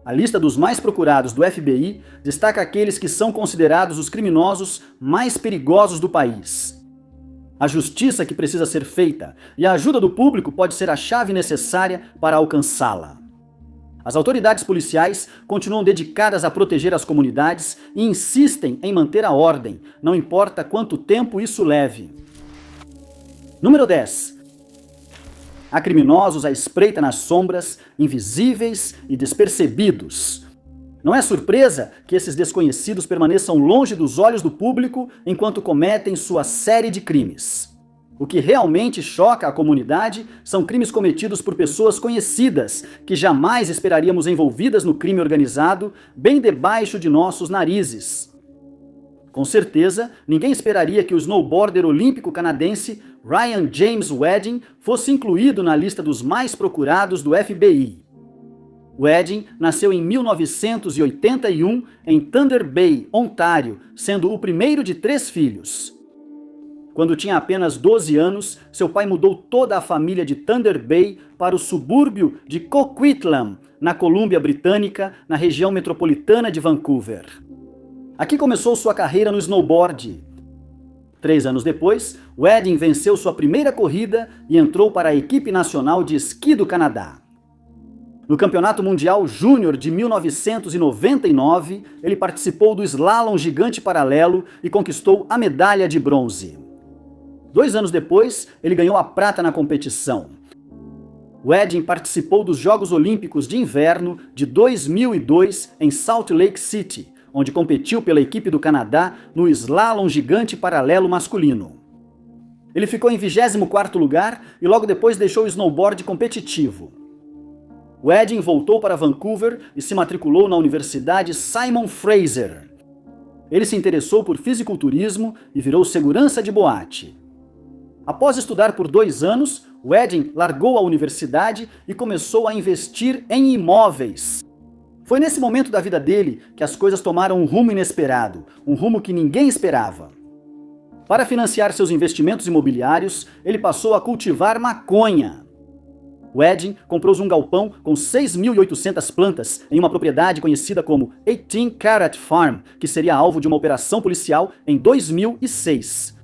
A lista dos mais procurados do FBI destaca aqueles que são considerados os criminosos mais perigosos do país. A justiça que precisa ser feita e a ajuda do público pode ser a chave necessária para alcançá-la. As autoridades policiais continuam dedicadas a proteger as comunidades e insistem em manter a ordem, não importa quanto tempo isso leve. Número 10. Há criminosos à espreita nas sombras, invisíveis e despercebidos. Não é surpresa que esses desconhecidos permaneçam longe dos olhos do público enquanto cometem sua série de crimes. O que realmente choca a comunidade são crimes cometidos por pessoas conhecidas, que jamais esperaríamos envolvidas no crime organizado, bem debaixo de nossos narizes. Com certeza, ninguém esperaria que o snowboarder olímpico canadense Ryan James Wedding fosse incluído na lista dos mais procurados do FBI. Wedding nasceu em 1981 em Thunder Bay, Ontário, sendo o primeiro de 3 filhos. Quando tinha apenas 12 anos, seu pai mudou toda a família de Thunder Bay para o subúrbio de Coquitlam, na Colômbia Britânica, na região metropolitana de Vancouver. Aqui começou sua carreira no snowboard. 3 anos depois, Wedding venceu sua primeira corrida e entrou para a equipe nacional de esqui do Canadá. No Campeonato Mundial Júnior de 1999, ele participou do slalom gigante paralelo e conquistou a medalha de bronze. 2 anos depois, ele ganhou a prata na competição. Wedding participou dos Jogos Olímpicos de Inverno de 2002 em Salt Lake City, onde competiu pela equipe do Canadá no slalom gigante paralelo masculino. Ele ficou em 24º lugar e logo depois deixou o snowboard competitivo. Wedding voltou para Vancouver e se matriculou na Universidade Simon Fraser. Ele se interessou por fisiculturismo e virou segurança de boate. Após estudar por 2 anos, Wedding largou a universidade e começou a investir em imóveis. Foi nesse momento da vida dele que as coisas tomaram um rumo inesperado, um rumo que ninguém esperava. Para financiar seus investimentos imobiliários, ele passou a cultivar maconha. Wedding comprou um galpão com 6.800 plantas em uma propriedade conhecida como 18 Carat Farm, que seria alvo de uma operação policial em 2006.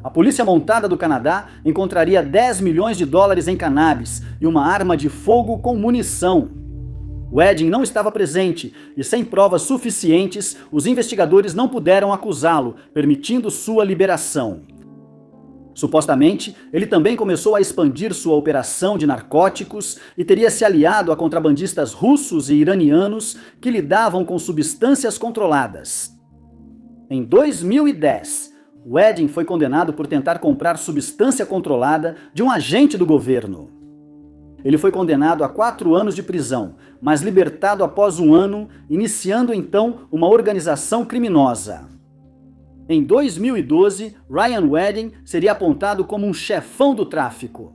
A Polícia Montada do Canadá encontraria 10 milhões de dólares em cannabis e uma arma de fogo com munição. Wedding não estava presente e, sem provas suficientes, os investigadores não puderam acusá-lo, permitindo sua liberação. Supostamente, ele também começou a expandir sua operação de narcóticos e teria se aliado a contrabandistas russos e iranianos que lidavam com substâncias controladas. Em 2010, Wedding foi condenado por tentar comprar substância controlada de um agente do governo. Ele foi condenado a 4 anos de prisão, mas libertado após 1 ano, iniciando então uma organização criminosa. Em 2012, Ryan Wedding seria apontado como um chefão do tráfico.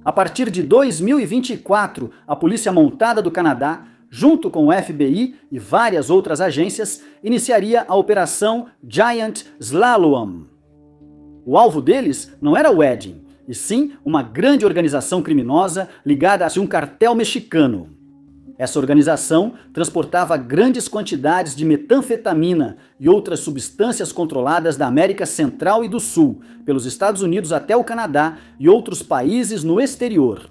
A partir de 2024, a Polícia Montada do Canadá, junto com o FBI e várias outras agências, iniciaria a Operação Giant Slalom. O alvo deles não era Wedding, e sim uma grande organização criminosa ligada a um cartel mexicano. Essa organização transportava grandes quantidades de metanfetamina e outras substâncias controladas da América Central e do Sul, pelos Estados Unidos até o Canadá e outros países no exterior.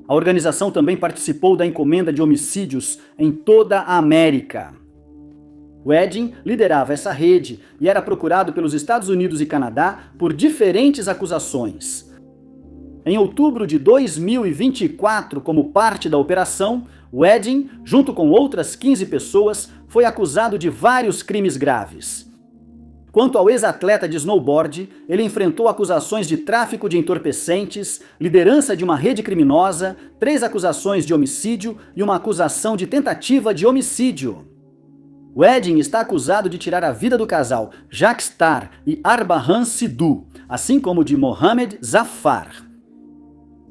A organização também participou da encomenda de homicídios em toda a América. Wedding liderava essa rede e era procurado pelos Estados Unidos e Canadá por diferentes acusações. Em outubro de 2024, como parte da operação, Wedding, junto com outras 15 pessoas, foi acusado de vários crimes graves. Quanto ao ex-atleta de snowboard, ele enfrentou acusações de tráfico de entorpecentes, liderança de uma rede criminosa, 3 acusações de homicídio e uma acusação de tentativa de homicídio. Wedding está acusado de tirar a vida do casal Jacques Starr e Arbahan Sidhu, assim como de Mohamed Zafar.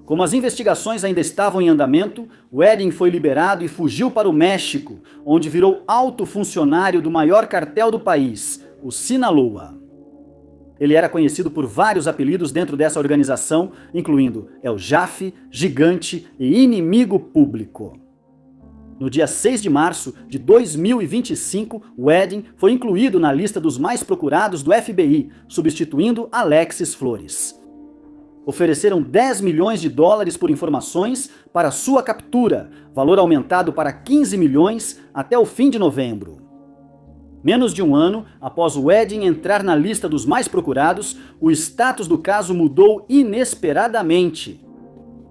Como as investigações ainda estavam em andamento, Wedding foi liberado e fugiu para o México, onde virou alto funcionário do maior cartel do país, o Sinaloa. Ele era conhecido por vários apelidos dentro dessa organização, incluindo El Jafe, Gigante e Inimigo Público. No dia 6 de março de 2025, o Wedding foi incluído na lista dos mais procurados do FBI, substituindo Alexis Flores. Ofereceram 10 milhões de dólares por informações para sua captura, valor aumentado para 15 milhões até o fim de novembro. Menos de um ano após o Wedding entrar na lista dos mais procurados, o status do caso mudou inesperadamente.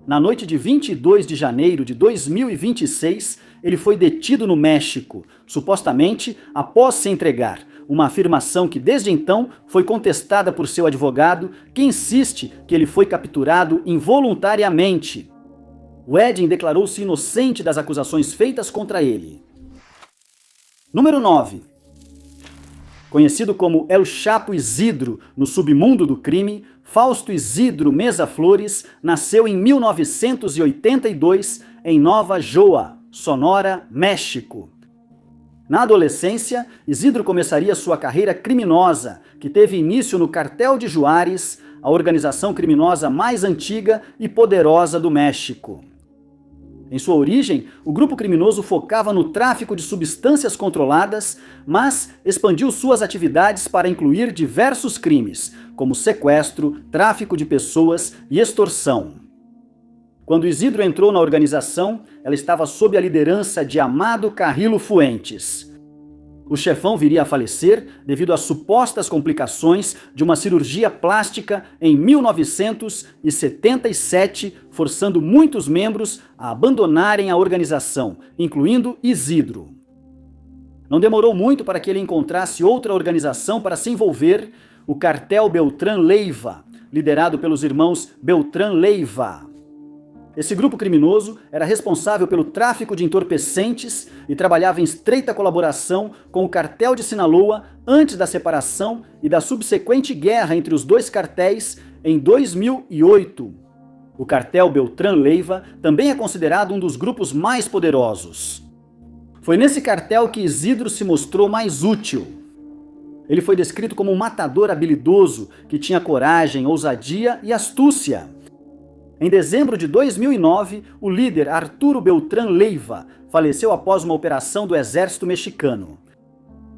Na noite de 22 de janeiro de 2026, ele foi detido no México, supostamente após se entregar, uma afirmação que desde então foi contestada por seu advogado, que insiste que ele foi capturado involuntariamente. Wedding declarou-se inocente das acusações feitas contra ele. Número 9. Conhecido como El Chapo Isidro no submundo do crime, Fausto Isidro Meza Flores nasceu em 1982 em Nova Joa, Sonora, México. Na adolescência, Isidro começaria sua carreira criminosa, que teve início no Cartel de Juárez, a organização criminosa mais antiga e poderosa do México. Em sua origem, o grupo criminoso focava no tráfico de substâncias controladas, mas expandiu suas atividades para incluir diversos crimes, como sequestro, tráfico de pessoas e extorsão. Quando Isidro entrou na organização, ela estava sob a liderança de Amado Carrillo Fuentes. O chefão viria a falecer devido às supostas complicações de uma cirurgia plástica em 1977, forçando muitos membros a abandonarem a organização, incluindo Isidro. Não demorou muito para que ele encontrasse outra organização para se envolver, o Cartel Beltrán Leiva, liderado pelos irmãos Beltrán Leiva. Esse grupo criminoso era responsável pelo tráfico de entorpecentes e trabalhava em estreita colaboração com o cartel de Sinaloa antes da separação e da subsequente guerra entre os dois cartéis em 2008. O cartel Beltrán Leiva também é considerado um dos grupos mais poderosos. Foi nesse cartel que Isidro se mostrou mais útil. Ele foi descrito como um matador habilidoso que tinha coragem, ousadia e astúcia. Em dezembro de 2009, o líder Arturo Beltrán Leiva faleceu após uma operação do exército mexicano.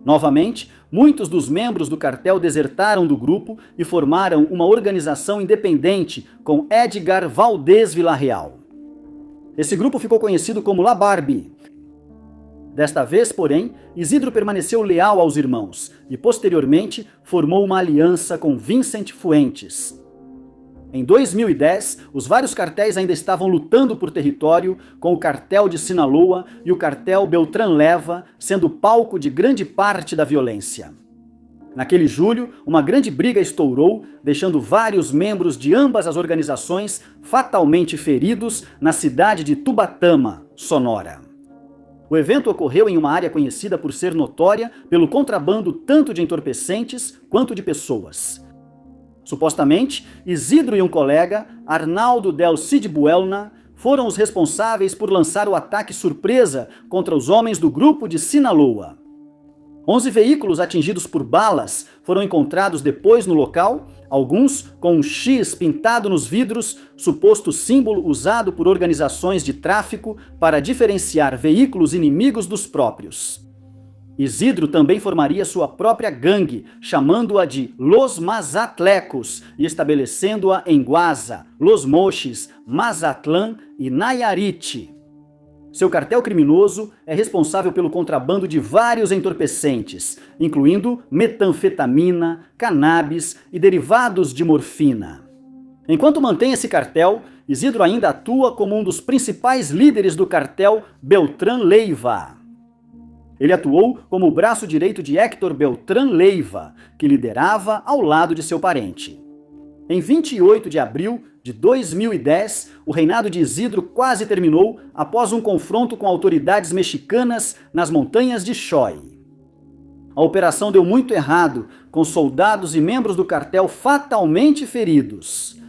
Novamente, muitos dos membros do cartel desertaram do grupo e formaram uma organização independente com Edgar Valdez Villarreal. Esse grupo ficou conhecido como La Barbie. Desta vez, porém, Isidro permaneceu leal aos irmãos e, posteriormente, formou uma aliança com Vicente Fuentes. Em 2010, os vários cartéis ainda estavam lutando por território, com o cartel de Sinaloa e o cartel Beltrán Leiva sendo palco de grande parte da violência. Naquele julho, uma grande briga estourou, deixando vários membros de ambas as organizações fatalmente feridos na cidade de Tubatama, Sonora. O evento ocorreu em uma área conhecida por ser notória pelo contrabando tanto de entorpecentes quanto de pessoas. Supostamente, Isidro e um colega, Arnaldo Del Cid Buelna, foram os responsáveis por lançar o ataque surpresa contra os homens do grupo de Sinaloa. 11 veículos atingidos por balas foram encontrados depois no local, alguns com um X pintado nos vidros, suposto símbolo usado por organizações de tráfico para diferenciar veículos inimigos dos próprios. Isidro também formaria sua própria gangue, chamando-a de Los Mazatlecos e estabelecendo-a em Guasa, Los Mochis, Mazatlán e Nayarit. Seu cartel criminoso é responsável pelo contrabando de vários entorpecentes, incluindo metanfetamina, cannabis e derivados de morfina. Enquanto mantém esse cartel, Isidro ainda atua como um dos principais líderes do cartel Beltrán Leiva. Ele atuou como o braço direito de Héctor Beltrán Leiva, que liderava ao lado de seu parente. Em 28 de abril de 2010, o reinado de Isidro quase terminou após um confronto com autoridades mexicanas nas montanhas de Xoy. A operação deu muito errado, com soldados e membros do cartel fatalmente feridos.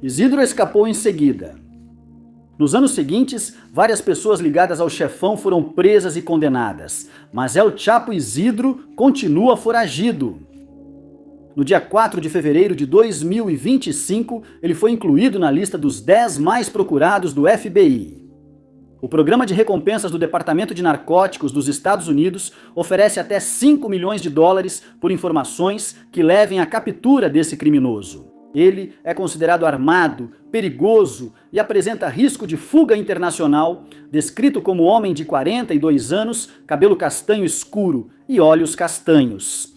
Isidro escapou em seguida. Nos anos seguintes, várias pessoas ligadas ao chefão foram presas e condenadas, mas El Chapo Isidro continua foragido. No dia 4 de fevereiro de 2025, ele foi incluído na lista dos 10 mais procurados do FBI. O programa de recompensas do Departamento de Narcóticos dos Estados Unidos oferece até 5 milhões de dólares por informações que levem à captura desse criminoso. Ele é considerado armado, perigoso e apresenta risco de fuga internacional, descrito como homem de 42 anos, cabelo castanho escuro e olhos castanhos.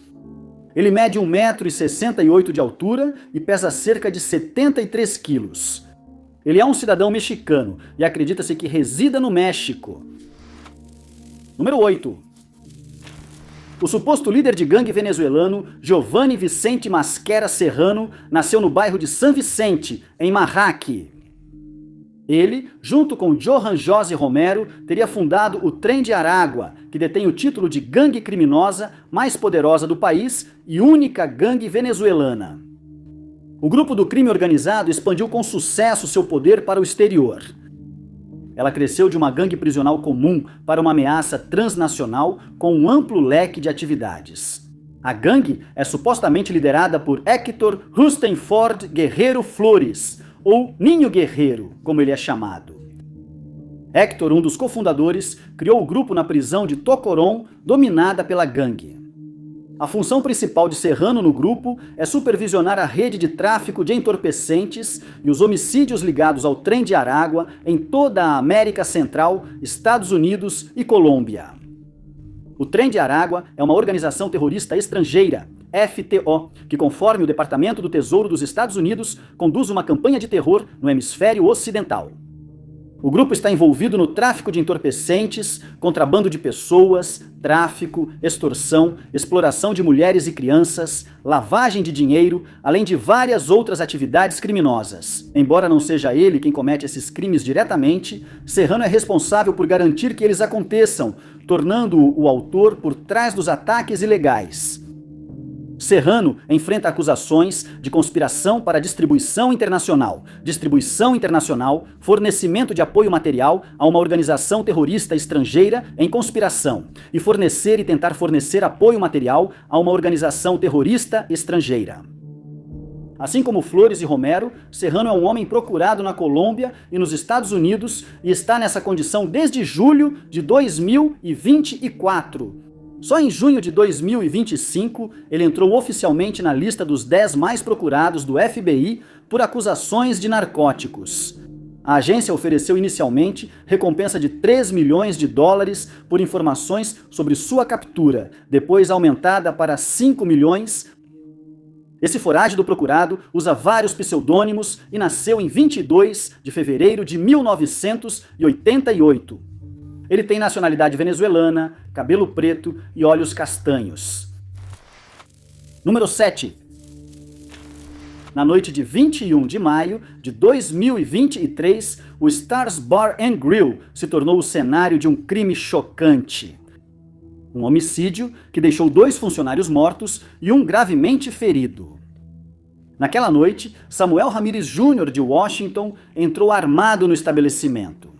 Ele mede 1,68 m de altura e pesa cerca de 73 quilos. Ele é um cidadão mexicano e acredita-se que resida no México. Número 8. O suposto líder de gangue venezuelano Giovanni Vicente Masquera Serrano nasceu no bairro de San Vicente, em Marrakech. Ele, junto com Johan José Romero, teria fundado o Trem de Aragua, que detém o título de gangue criminosa mais poderosa do país e única gangue venezuelana. O grupo do crime organizado expandiu com sucesso seu poder para o exterior. Ela cresceu de uma gangue prisional comum para uma ameaça transnacional com um amplo leque de atividades. A gangue é supostamente liderada por Héctor Rustenford Guerreiro Flores, ou Ninho Guerreiro, como ele é chamado. Héctor, um dos cofundadores, criou o grupo na prisão de Tocorón, dominada pela gangue. A função principal de Serrano no grupo é supervisionar a rede de tráfico de entorpecentes e os homicídios ligados ao Trem de Aragua em toda a América Central, Estados Unidos e Colômbia. O Trem de Aragua é uma organização terrorista estrangeira, FTO, que, conforme o Departamento do Tesouro dos Estados Unidos, conduz uma campanha de terror no hemisfério ocidental. O grupo está envolvido no tráfico de entorpecentes, contrabando de pessoas, tráfico, extorsão, exploração de mulheres e crianças, lavagem de dinheiro, além de várias outras atividades criminosas. Embora não seja ele quem comete esses crimes diretamente, Serrano é responsável por garantir que eles aconteçam, tornando-o o autor por trás dos ataques ilegais. Serrano enfrenta acusações de conspiração para distribuição internacional, fornecimento de apoio material a uma organização terrorista estrangeira em conspiração e fornecer e tentar fornecer apoio material a uma organização terrorista estrangeira. Assim como Flores e Romero, Serrano é um homem procurado na Colômbia e nos Estados Unidos e está nessa condição desde julho de 2024. Só em junho de 2025, ele entrou oficialmente na lista dos 10 mais procurados do FBI por acusações de narcóticos. A agência ofereceu inicialmente recompensa de 3 milhões de dólares por informações sobre sua captura, depois aumentada para 5 milhões. Esse foragido procurado usa vários pseudônimos e nasceu em 22 de fevereiro de 1988. Ele tem nacionalidade venezuelana, cabelo preto e olhos castanhos. Número 7. Na noite de 21 de maio de 2023, o Stars Bar and Grill se tornou o cenário de um crime chocante. Um homicídio que deixou 2 funcionários mortos e um gravemente ferido. Naquela noite, Samuel Ramírez Jr. de Washington entrou armado no estabelecimento.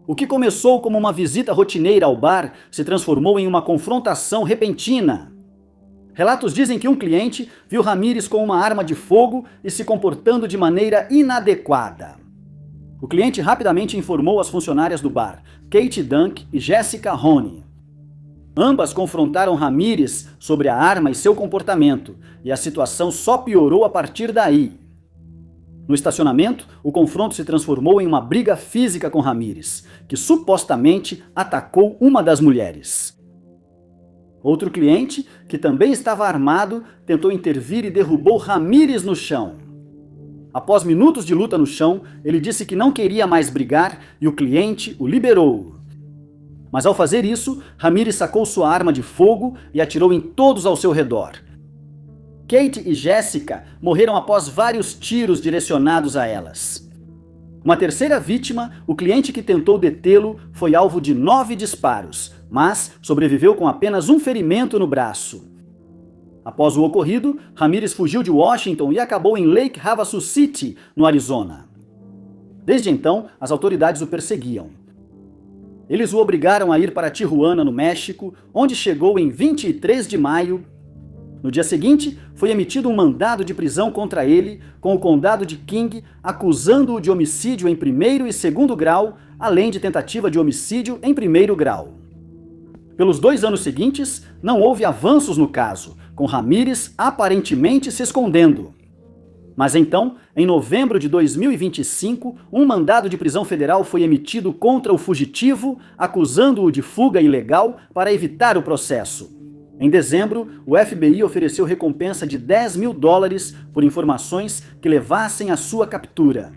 O que começou como uma visita rotineira ao bar se transformou em uma confrontação repentina. Relatos dizem que um cliente viu Ramírez com uma arma de fogo e se comportando de maneira inadequada. O cliente rapidamente informou as funcionárias do bar, Kate Dunk e Jessica Honey. Ambas confrontaram Ramírez sobre a arma e seu comportamento, e a situação só piorou a partir daí. No estacionamento, o confronto se transformou em uma briga física com Ramírez, que supostamente atacou uma das mulheres. Outro cliente, que também estava armado, tentou intervir e derrubou Ramírez no chão. Após minutos de luta no chão, ele disse que não queria mais brigar e o cliente o liberou. Mas ao fazer isso, Ramírez sacou sua arma de fogo e atirou em todos ao seu redor. Kate e Jessica morreram após vários tiros direcionados a elas. Uma terceira vítima, o cliente que tentou detê-lo, foi alvo de 9 disparos, mas sobreviveu com apenas um ferimento no braço. Após o ocorrido, Ramírez fugiu de Washington e acabou em Lake Havasu City, no Arizona. Desde então, as autoridades o perseguiam. Eles o obrigaram a ir para Tijuana, no México, onde chegou em 23 de maio. No dia seguinte, foi emitido um mandado de prisão contra ele, com o condado de King acusando-o de homicídio em primeiro e segundo grau, além de tentativa de homicídio em primeiro grau. Pelos 2 anos seguintes, não houve avanços no caso, com Ramírez aparentemente se escondendo. Mas então, em novembro de 2025, um mandado de prisão federal foi emitido contra o fugitivo, acusando-o de fuga ilegal para evitar o processo. Em dezembro, o FBI ofereceu recompensa de $10 mil por informações que levassem à sua captura.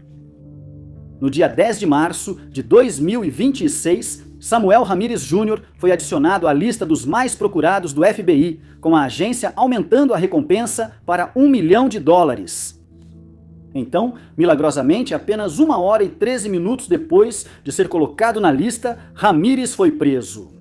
No dia 10 de março de 2026, Samuel Ramírez Jr. foi adicionado à lista dos mais procurados do FBI, com a agência aumentando a recompensa para $1 milhão. Então, milagrosamente, apenas 1 hora e 13 minutos depois de ser colocado na lista, Ramírez foi preso.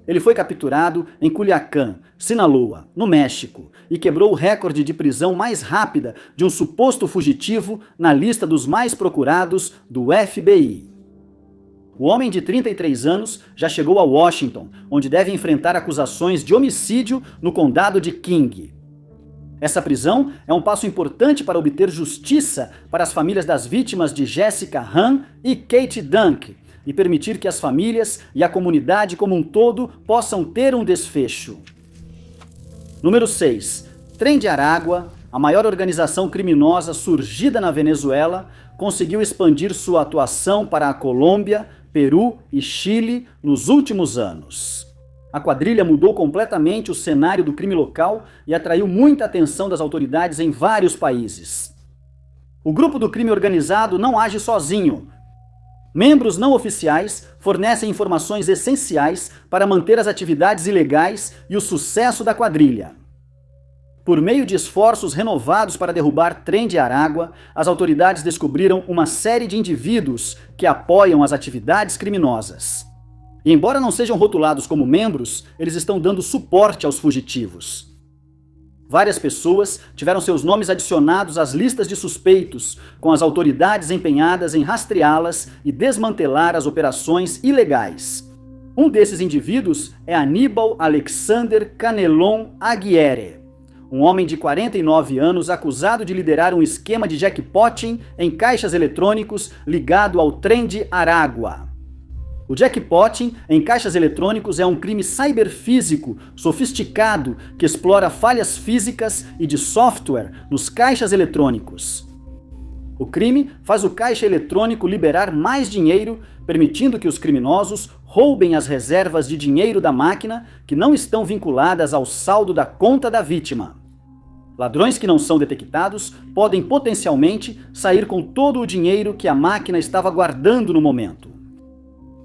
Ele foi capturado em Culiacán, Sinaloa, no México, e quebrou o recorde de prisão mais rápida de um suposto fugitivo na lista dos mais procurados do FBI. O homem de 33 anos já chegou a Washington, onde deve enfrentar acusações de homicídio no condado de King. Essa prisão é um passo importante para obter justiça para as famílias das vítimas de Jessica Hahn e Kate Dunk, e permitir que as famílias e a comunidade como um todo possam ter um desfecho. Número 6. Tren de Aragua, a maior organização criminosa surgida na Venezuela, conseguiu expandir sua atuação para a Colômbia, Peru e Chile nos últimos anos. A quadrilha mudou completamente o cenário do crime local e atraiu muita atenção das autoridades em vários países. O grupo do crime organizado não age sozinho. Membros não oficiais fornecem informações essenciais para manter as atividades ilegais e o sucesso da quadrilha. Por meio de esforços renovados para derrubar Tren de Aragua, as autoridades descobriram uma série de indivíduos que apoiam as atividades criminosas. E embora não sejam rotulados como membros, eles estão dando suporte aos fugitivos. Várias pessoas tiveram seus nomes adicionados às listas de suspeitos, com as autoridades empenhadas em rastreá-las e desmantelar as operações ilegais. Um desses indivíduos é Aníbal Alexander Canelon Aguirre, um homem de 49 anos acusado de liderar um esquema de jackpotting em caixas eletrônicos ligado ao Tren de Aragua. O jackpotting em caixas eletrônicos é um crime cyberfísico sofisticado que explora falhas físicas e de software nos caixas eletrônicos. O crime faz o caixa eletrônico liberar mais dinheiro, permitindo que os criminosos roubem as reservas de dinheiro da máquina que não estão vinculadas ao saldo da conta da vítima. Ladrões que não são detectados podem potencialmente sair com todo o dinheiro que a máquina estava guardando no momento.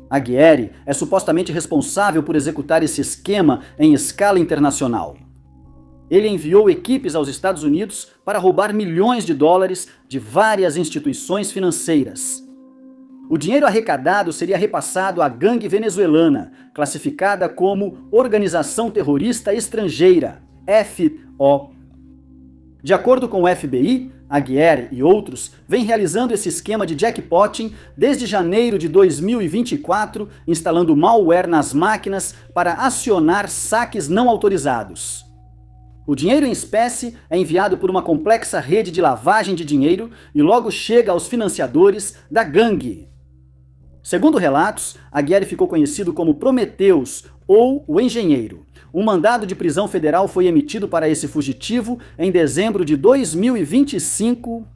Aguirre é supostamente responsável por executar esse esquema em escala internacional. Ele enviou equipes aos Estados Unidos para roubar milhões de dólares de várias instituições financeiras. O dinheiro arrecadado seria repassado à gangue venezuelana, classificada como Organização Terrorista Estrangeira, FO. De acordo com o FBI, Aguirre e outros vêm realizando esse esquema de jackpotting desde janeiro de 2024, instalando malware nas máquinas para acionar saques não autorizados. O dinheiro em espécie é enviado por uma complexa rede de lavagem de dinheiro e logo chega aos financiadores da gangue. Segundo relatos, Aguirre ficou conhecido como Prometheus ou o Engenheiro. Um mandado de prisão federal foi emitido para esse fugitivo em dezembro de 2025.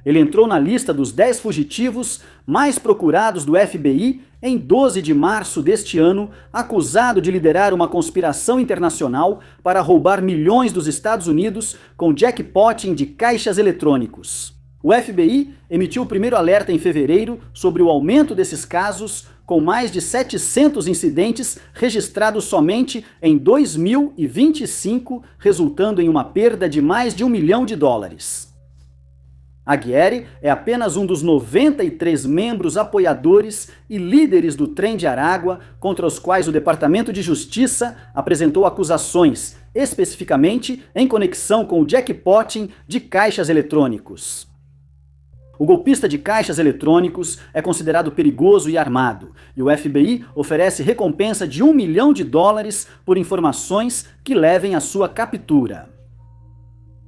Ele entrou na lista dos 10 fugitivos mais procurados do FBI em 12 de março deste ano, acusado de liderar uma conspiração internacional para roubar milhões dos Estados Unidos com jackpotting de caixas eletrônicos. O FBI emitiu o primeiro alerta em fevereiro sobre o aumento desses casos, com mais de 700 incidentes registrados somente em 2025, resultando em uma perda de mais de $1 milhão. Aguirre é apenas um dos 93 membros apoiadores e líderes do Tren de Aragua, contra os quais o Departamento de Justiça apresentou acusações, especificamente em conexão com o jackpotting de caixas eletrônicos. O golpista de caixas eletrônicos é considerado perigoso e armado, e o FBI oferece recompensa de $1 milhão por informações que levem à sua captura.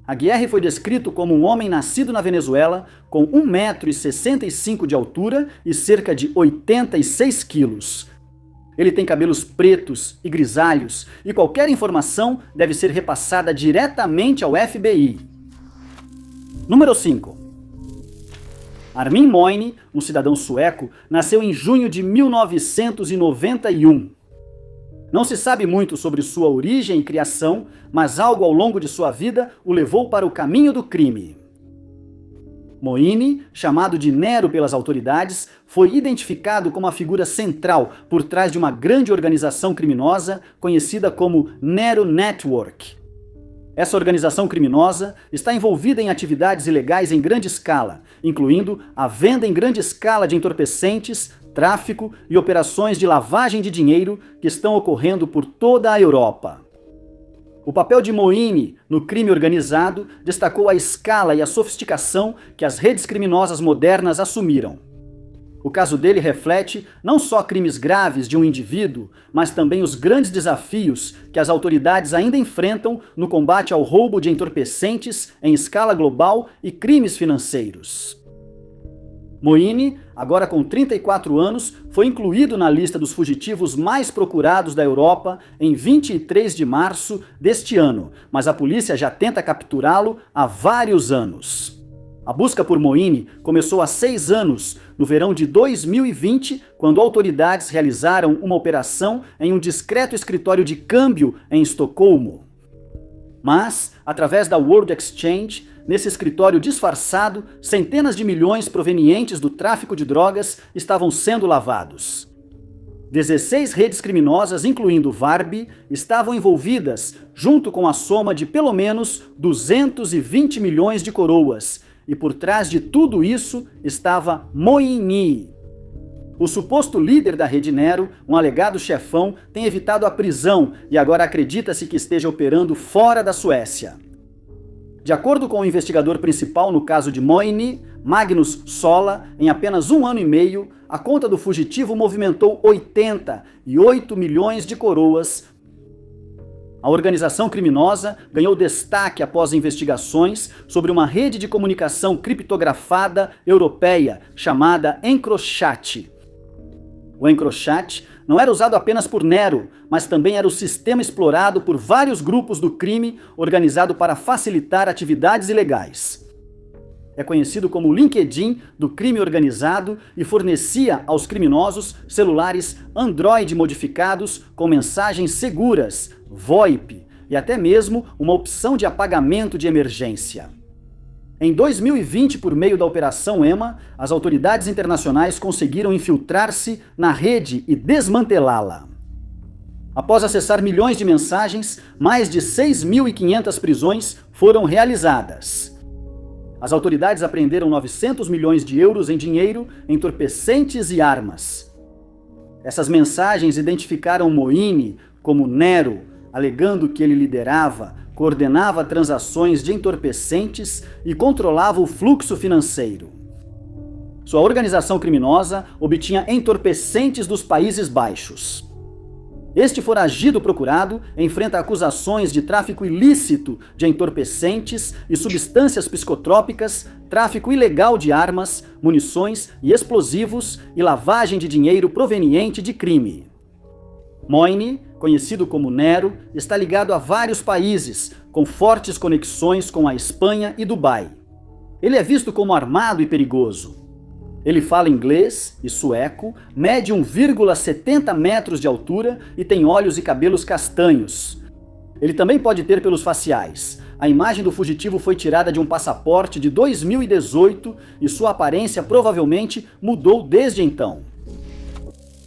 Aguirre foi descrito como um homem nascido na Venezuela, com 1,65 m de altura e cerca de 86 quilos. Ele tem cabelos pretos e grisalhos, e qualquer informação deve ser repassada diretamente ao FBI. Número 5. Armin Moine, um cidadão sueco, nasceu em junho de 1991. Não se sabe muito sobre sua origem e criação, mas algo ao longo de sua vida o levou para o caminho do crime. Moine, chamado de Nero pelas autoridades, foi identificado como a figura central por trás de uma grande organização criminosa conhecida como Nero Network. Essa organização criminosa está envolvida em atividades ilegais em grande escala, incluindo a venda em grande escala de entorpecentes, tráfico e operações de lavagem de dinheiro que estão ocorrendo por toda a Europa. O papel de Moine no crime organizado destacou a escala e a sofisticação que as redes criminosas modernas assumiram. O caso dele reflete não só crimes graves de um indivíduo, mas também os grandes desafios que as autoridades ainda enfrentam no combate ao roubo de entorpecentes em escala global e crimes financeiros. Moine, agora com 34 anos, foi incluído na lista dos fugitivos mais procurados da Europa em 23 de março deste ano, mas a polícia já tenta capturá-lo há vários anos. A busca por Moine começou há 6 anos, no verão de 2020, quando autoridades realizaram uma operação em um discreto escritório de câmbio em Estocolmo. Mas, através da World Exchange, nesse escritório disfarçado, centenas de milhões provenientes do tráfico de drogas estavam sendo lavados. 16 redes criminosas, incluindo Varbi, estavam envolvidas, junto com a soma de pelo menos 220 milhões de coroas, e por trás de tudo isso estava Moine. O suposto líder da rede Nero, um alegado chefão, tem evitado a prisão e agora acredita-se que esteja operando fora da Suécia. De acordo com o investigador principal no caso de Moine, Magnus Sola, em apenas 1 ano e meio, a conta do fugitivo movimentou 88 milhões de coroas. A organização criminosa ganhou destaque após investigações sobre uma rede de comunicação criptografada europeia chamada EncroChat. O EncroChat não era usado apenas por Nero, mas também era o sistema explorado por vários grupos do crime organizado para facilitar atividades ilegais. É conhecido como o LinkedIn do crime organizado e fornecia aos criminosos celulares Android modificados com mensagens seguras, VoIP e até mesmo uma opção de apagamento de emergência. Em 2020, por meio da Operação EMA, as autoridades internacionais conseguiram infiltrar-se na rede e desmantelá-la. Após acessar milhões de mensagens, mais de 6.500 prisões foram realizadas. As autoridades apreenderam 900 milhões de euros em dinheiro, entorpecentes e armas. Essas mensagens identificaram Moine como Nero, alegando que ele liderava, coordenava transações de entorpecentes e controlava o fluxo financeiro. Sua organização criminosa obtinha entorpecentes dos Países Baixos. Este foragido procurado enfrenta acusações de tráfico ilícito de entorpecentes e substâncias psicotrópicas, tráfico ilegal de armas, munições e explosivos e lavagem de dinheiro proveniente de crime. Moine, conhecido como Nero, está ligado a vários países, com fortes conexões com a Espanha e Dubai. Ele é visto como armado e perigoso. Ele fala inglês e sueco, mede 1,70 metros de altura e tem olhos e cabelos castanhos. Ele também pode ter pelos faciais. A imagem do fugitivo foi tirada de um passaporte de 2018 e sua aparência provavelmente mudou desde então.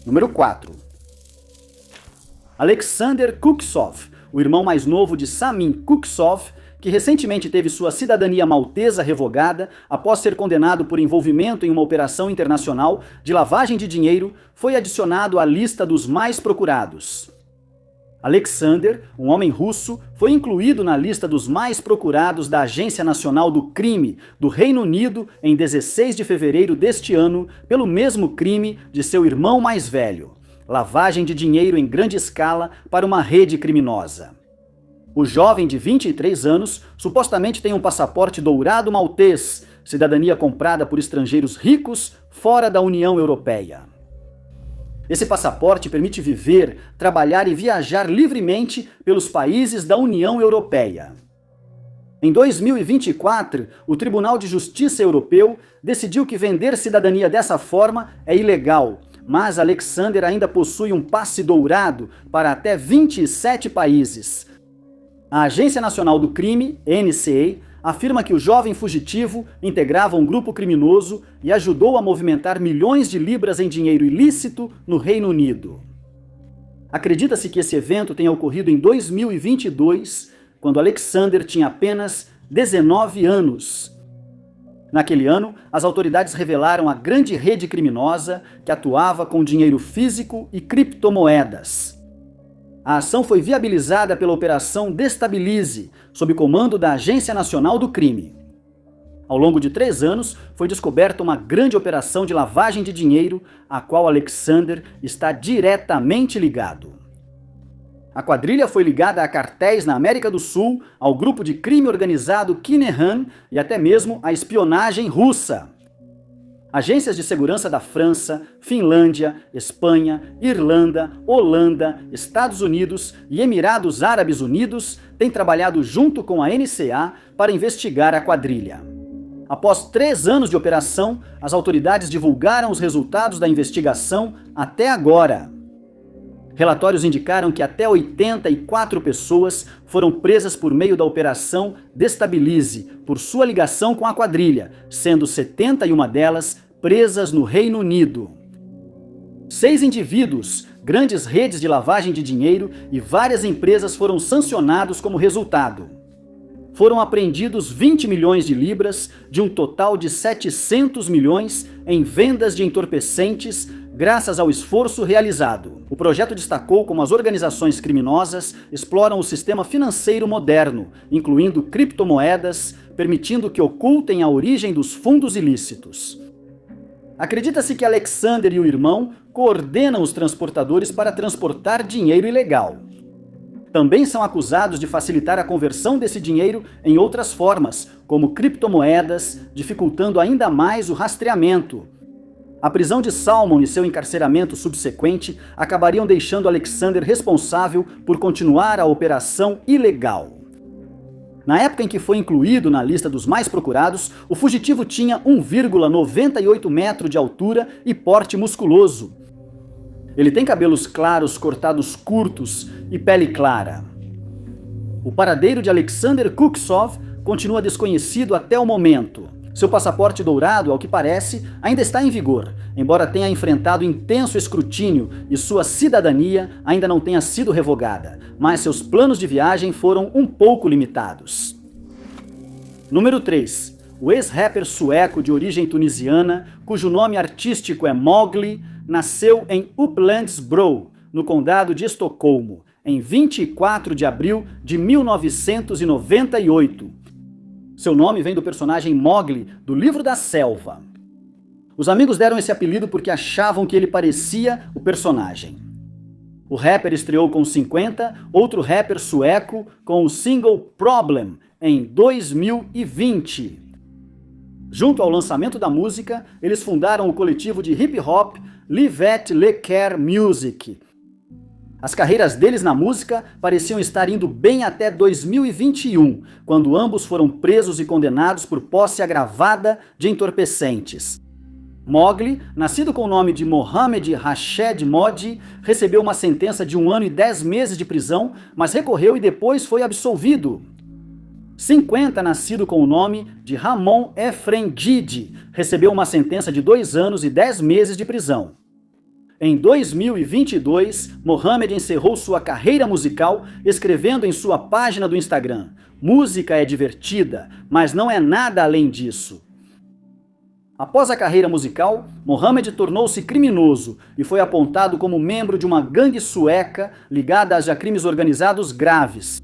Número 4. Alexander Kuksov, o irmão mais novo de Samin Kuksov, que recentemente teve sua cidadania maltesa revogada após ser condenado por envolvimento em uma operação internacional de lavagem de dinheiro, foi adicionado à lista dos mais procurados. Alexander, um homem russo, foi incluído na lista dos mais procurados da Agência Nacional do Crime do Reino Unido em 16 de fevereiro deste ano pelo mesmo crime de seu irmão mais velho, lavagem de dinheiro em grande escala para uma rede criminosa. O jovem de 23 anos supostamente tem um passaporte dourado maltês, cidadania comprada por estrangeiros ricos fora da União Europeia. Esse passaporte permite viver, trabalhar e viajar livremente pelos países da União Europeia. Em 2024, o Tribunal de Justiça Europeu decidiu que vender cidadania dessa forma é ilegal, mas Alexander ainda possui um passe dourado para até 27 países. A Agência Nacional do Crime, NCA, afirma que o jovem fugitivo integrava um grupo criminoso e ajudou a movimentar milhões de libras em dinheiro ilícito no Reino Unido. Acredita-se que esse evento tenha ocorrido em 2022, quando Alexander tinha apenas 19 anos. Naquele ano, as autoridades revelaram a grande rede criminosa que atuava com dinheiro físico e criptomoedas. A ação foi viabilizada pela Operação Destabilize, sob comando da Agência Nacional do Crime. Ao longo de 3 anos, foi descoberta uma grande operação de lavagem de dinheiro, a qual Alexander está diretamente ligado. A quadrilha foi ligada a cartéis na América do Sul, ao grupo de crime organizado Kinehan e até mesmo à espionagem russa. Agências de segurança da França, Finlândia, Espanha, Irlanda, Holanda, Estados Unidos e Emirados Árabes Unidos têm trabalhado junto com a NCA para investigar a quadrilha. Após 3 anos de operação, as autoridades divulgaram os resultados da investigação até agora. Relatórios indicaram que até 84 pessoas foram presas por meio da Operação Destabilize, por sua ligação com a quadrilha, sendo 71 delas presas no Reino Unido. 6 indivíduos, grandes redes de lavagem de dinheiro e várias empresas foram sancionados como resultado. Foram apreendidos 20 milhões de libras de um total de 700 milhões em vendas de entorpecentes, graças ao esforço realizado. O projeto destacou como as organizações criminosas exploram o sistema financeiro moderno, incluindo criptomoedas, permitindo que ocultem a origem dos fundos ilícitos. Acredita-se que Alexander e o irmão coordenam os transportadores para transportar dinheiro ilegal. Também são acusados de facilitar a conversão desse dinheiro em outras formas, como criptomoedas, dificultando ainda mais o rastreamento. A prisão de Salmon e seu encarceramento subsequente acabariam deixando Alexander responsável por continuar a operação ilegal. Na época em que foi incluído na lista dos mais procurados, o fugitivo tinha 1,98 metro de altura e porte musculoso. Ele tem cabelos claros cortados curtos e pele clara. O paradeiro de Alexander Kuksov continua desconhecido até o momento. Seu passaporte dourado, ao que parece, ainda está em vigor, embora tenha enfrentado intenso escrutínio e sua cidadania ainda não tenha sido revogada, mas seus planos de viagem foram um pouco limitados. Número 3. O ex-rapper sueco de origem tunisiana, cujo nome artístico é Mowgli, nasceu em Upplands-Bro, no condado de Estocolmo, em 24 de abril de 1998. Seu nome vem do personagem Mowgli, do Livro da Selva. Os amigos deram esse apelido porque achavam que ele parecia o personagem. O rapper estreou com 50, outro rapper sueco com o single Problem, em 2020. Junto ao lançamento da música, eles fundaram o coletivo de hip-hop Livet Le Care Music. As carreiras deles na música pareciam estar indo bem até 2021, quando ambos foram presos e condenados por posse agravada de entorpecentes. Mowgli, nascido com o nome de Mohamed Rashed Modi, recebeu uma sentença de 1 ano e 10 meses de prisão, mas recorreu e depois foi absolvido. 50, nascido com o nome de Ramon Efrendidi, recebeu uma sentença de 2 anos e 10 meses de prisão. Em 2022, Mohamed encerrou sua carreira musical escrevendo em sua página do Instagram: "Música é divertida, mas não é nada além disso." Após a carreira musical, Mohammed tornou-se criminoso e foi apontado como membro de uma gangue sueca ligada a crimes organizados graves.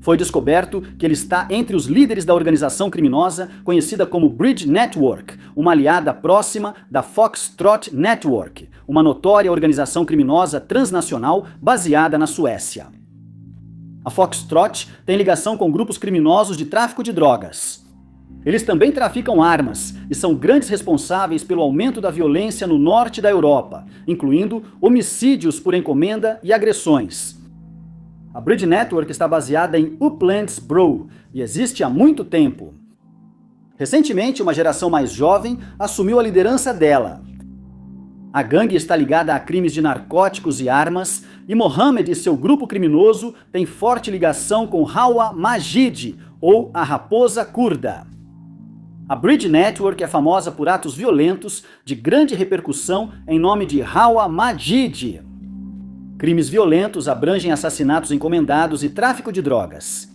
Foi descoberto que ele está entre os líderes da organização criminosa conhecida como Bridge Network, uma aliada próxima da Foxtrot Network, uma notória organização criminosa transnacional baseada na Suécia. A Foxtrot tem ligação com grupos criminosos de tráfico de drogas. Eles também traficam armas e são grandes responsáveis pelo aumento da violência no norte da Europa, incluindo homicídios por encomenda e agressões. A Bridge Network está baseada em Upplands-Bro e existe há muito tempo. Recentemente, uma geração mais jovem assumiu a liderança dela. A gangue está ligada a crimes de narcóticos e armas, e Mohammed e seu grupo criminoso têm forte ligação com Hawa Majid, ou a Raposa Curda. A Bridge Network é famosa por atos violentos de grande repercussão em nome de Hawa Majid. Crimes violentos abrangem assassinatos encomendados e tráfico de drogas.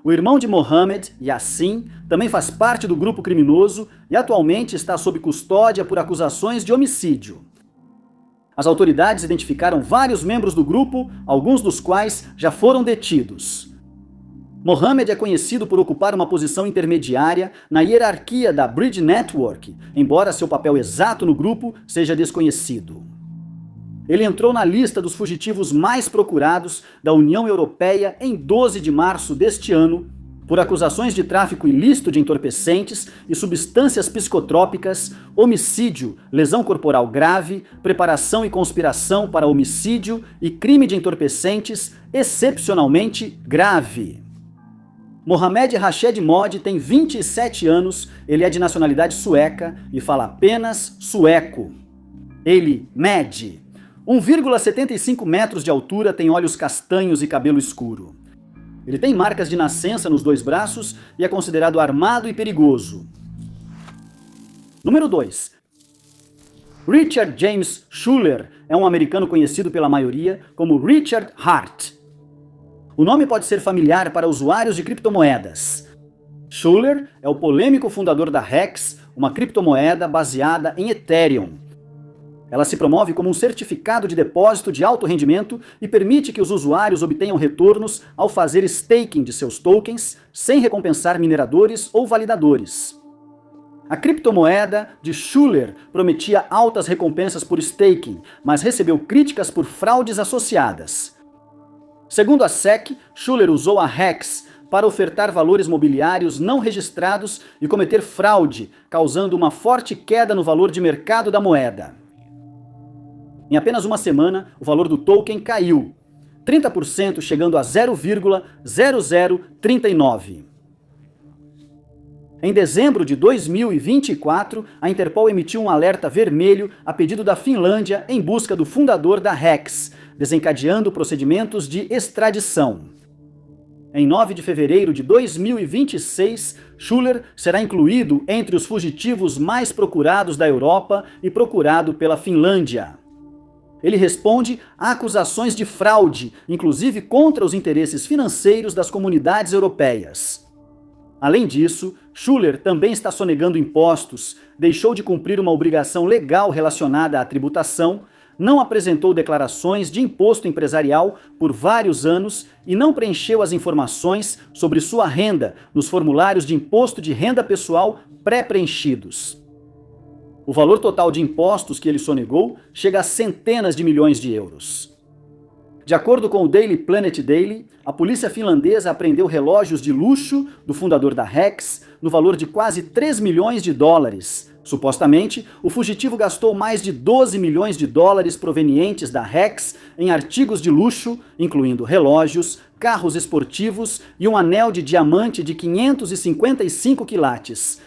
O irmão de Mohammed, Yassin, também faz parte do grupo criminoso e atualmente está sob custódia por acusações de homicídio. As autoridades identificaram vários membros do grupo, alguns dos quais já foram detidos. Mohammed é conhecido por ocupar uma posição intermediária na hierarquia da Bridge Network, embora seu papel exato no grupo seja desconhecido. Ele entrou na lista dos fugitivos mais procurados da União Europeia em 12 de março deste ano, por acusações de tráfico ilícito de entorpecentes e substâncias psicotrópicas, homicídio, lesão corporal grave, preparação e conspiração para homicídio e crime de entorpecentes excepcionalmente grave. Mohamed Rashed Mod tem 27 anos, ele é de nacionalidade sueca e fala apenas sueco. Ele mede 1,75 metros de altura, tem olhos castanhos e cabelo escuro. Ele tem marcas de nascença nos 2 braços e é considerado armado e perigoso. Número 2. Richard James Schuller é um americano conhecido pela maioria como Richard Hart. O nome pode ser familiar para usuários de criptomoedas. Schuller é o polêmico fundador da Hex, uma criptomoeda baseada em Ethereum. Ela se promove como um certificado de depósito de alto rendimento e permite que os usuários obtenham retornos ao fazer staking de seus tokens, sem recompensar mineradores ou validadores. A criptomoeda de Schuller prometia altas recompensas por staking, mas recebeu críticas por fraudes associadas. Segundo a SEC, Schuller usou a Hex para ofertar valores mobiliários não registrados e cometer fraude, causando uma forte queda no valor de mercado da moeda. Em apenas uma semana, o valor do token caiu, 30%, chegando a 0,0039. Em dezembro de 2024, a Interpol emitiu um alerta vermelho a pedido da Finlândia em busca do fundador da Hex, desencadeando procedimentos de extradição. Em 9 de fevereiro de 2026, Schuller será incluído entre os fugitivos mais procurados da Europa e procurado pela Finlândia. Ele responde a acusações de fraude, inclusive contra os interesses financeiros das comunidades europeias. Além disso, Schuller também está sonegando impostos, deixou de cumprir uma obrigação legal relacionada à tributação, não apresentou declarações de imposto empresarial por vários anos e não preencheu as informações sobre sua renda nos formulários de imposto de renda pessoal pré-preenchidos. O valor total de impostos que ele sonegou chega a centenas de milhões de euros. De acordo com o Daily Planet Daily, a polícia finlandesa apreendeu relógios de luxo do fundador da Hex no valor de quase 3 milhões de dólares. Supostamente, o fugitivo gastou mais de 12 milhões de dólares provenientes da Hex em artigos de luxo, incluindo relógios, carros esportivos e um anel de diamante de 555 quilates.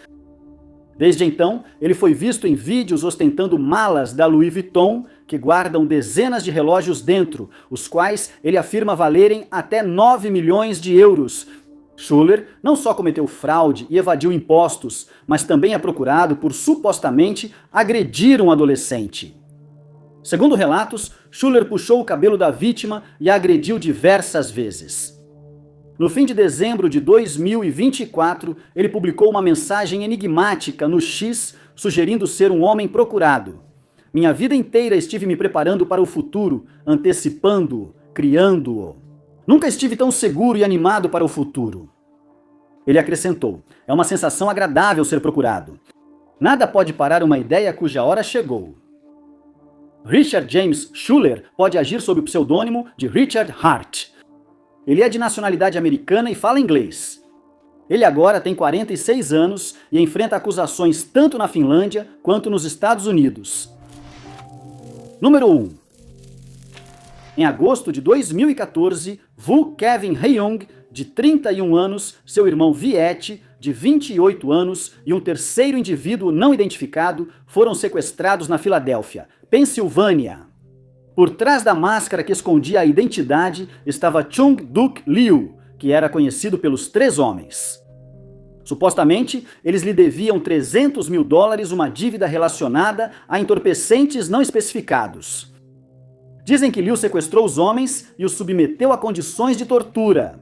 Desde então, ele foi visto em vídeos ostentando malas da Louis Vuitton, que guardam dezenas de relógios dentro, os quais ele afirma valerem até 9 milhões de euros. Schuller não só cometeu fraude e evadiu impostos, mas também é procurado por supostamente agredir um adolescente. Segundo relatos, Schuller puxou o cabelo da vítima e a agrediu diversas vezes. No fim de dezembro de 2024, ele publicou uma mensagem enigmática no X, sugerindo ser um homem procurado. Minha vida inteira estive me preparando para o futuro, antecipando-o, criando-o. Nunca estive tão seguro e animado para o futuro. Ele acrescentou: é uma sensação agradável ser procurado. Nada pode parar uma ideia cuja hora chegou. Richard James Schuller pode agir sob o pseudônimo de Richard Hart. Ele é de nacionalidade americana e fala inglês. Ele agora tem 46 anos e enfrenta acusações tanto na Finlândia quanto nos Estados Unidos. Número 1. Em agosto de 2014, Vu Kevin Heung, de 31 anos, seu irmão Viet, de 28 anos, e um terceiro indivíduo não identificado foram sequestrados na Filadélfia, Pensilvânia. Por trás da máscara que escondia a identidade estava Chung Duk Liu, que era conhecido pelos três homens. Supostamente, eles lhe deviam $300 mil, uma dívida relacionada a entorpecentes não especificados. Dizem que Liu sequestrou os homens e os submeteu a condições de tortura.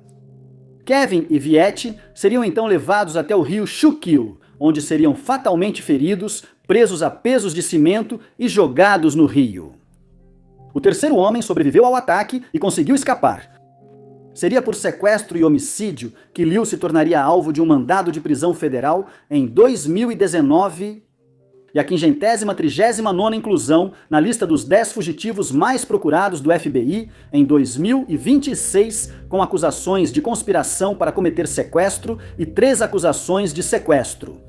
Kevin e Viet seriam então levados até o rio Schuylkill, onde seriam fatalmente feridos, presos a pesos de cimento e jogados no rio. O terceiro homem sobreviveu ao ataque e conseguiu escapar. Seria por sequestro e homicídio que Liu se tornaria alvo de um mandado de prisão federal em 2019 e a 539ª inclusão na lista dos 10 fugitivos mais procurados do FBI em 2026, com acusações de conspiração para cometer sequestro e 3 acusações de sequestro.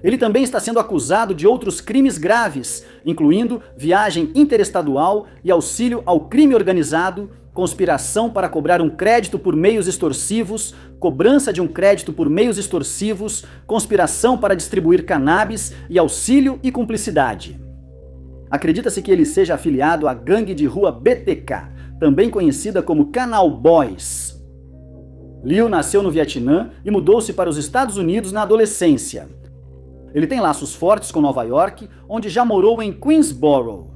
Ele também está sendo acusado de outros crimes graves, incluindo viagem interestadual e auxílio ao crime organizado, conspiração para cobrar um crédito por meios extorsivos, cobrança de um crédito por meios extorsivos, conspiração para distribuir cannabis e auxílio e cumplicidade. Acredita-se que ele seja afiliado à gangue de rua BTK, também conhecida como Canal Boys. Liu nasceu no Vietnã e mudou-se para os Estados Unidos na adolescência. Ele tem laços fortes com Nova York, onde já morou em Queensboro.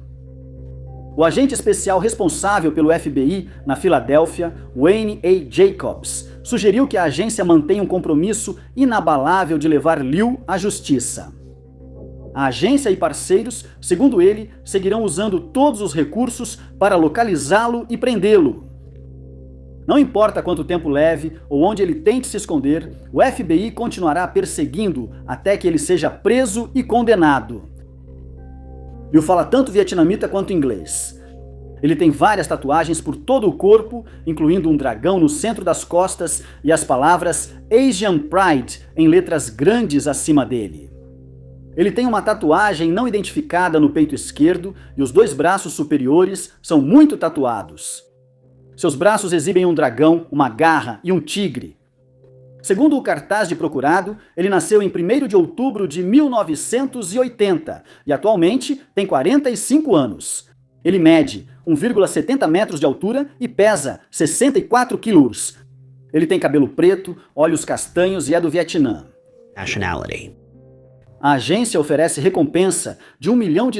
O agente especial responsável pelo FBI na Filadélfia, Wayne A. Jacobs, sugeriu que a agência mantenha um compromisso inabalável de levar Liu à justiça. A agência e parceiros, segundo ele, seguirão usando todos os recursos para localizá-lo e prendê-lo. Não importa quanto tempo leve ou onde ele tente se esconder, o FBI continuará perseguindo até que ele seja preso e condenado. Liu fala tanto vietnamita quanto inglês. Ele tem várias tatuagens por todo o corpo, incluindo um dragão no centro das costas e as palavras Asian Pride em letras grandes acima dele. Ele tem uma tatuagem não identificada no peito esquerdo e os 2 braços superiores são muito tatuados. Seus braços exibem um dragão, uma garra e um tigre. Segundo o cartaz de procurado, ele nasceu em 1º de outubro de 1980 e atualmente tem 45 anos. Ele mede 1,70 metros de altura e pesa 64 quilos. Ele tem cabelo preto, olhos castanhos e é do Vietnã. Nationality. A agência oferece recompensa de $1 milhão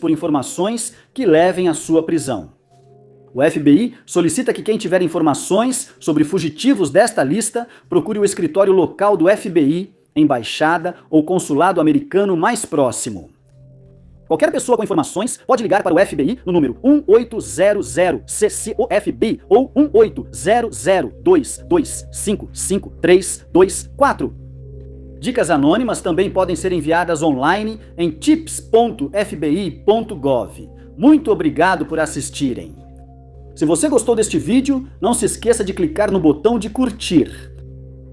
por informações que levem à sua prisão. O FBI solicita que quem tiver informações sobre fugitivos desta lista procure o escritório local do FBI, embaixada ou consulado americano mais próximo. Qualquer pessoa com informações pode ligar para o FBI no número 1800-CCOFB ou 1800-2255324. Dicas anônimas também podem ser enviadas online em tips.fbi.gov. Muito obrigado por assistirem. Se você gostou deste vídeo, não se esqueça de clicar no botão de curtir.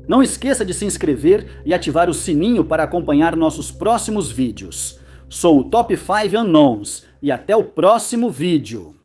Não esqueça de se inscrever e ativar o sininho para acompanhar nossos próximos vídeos. Sou o Top 5 Unknowns e até o próximo vídeo.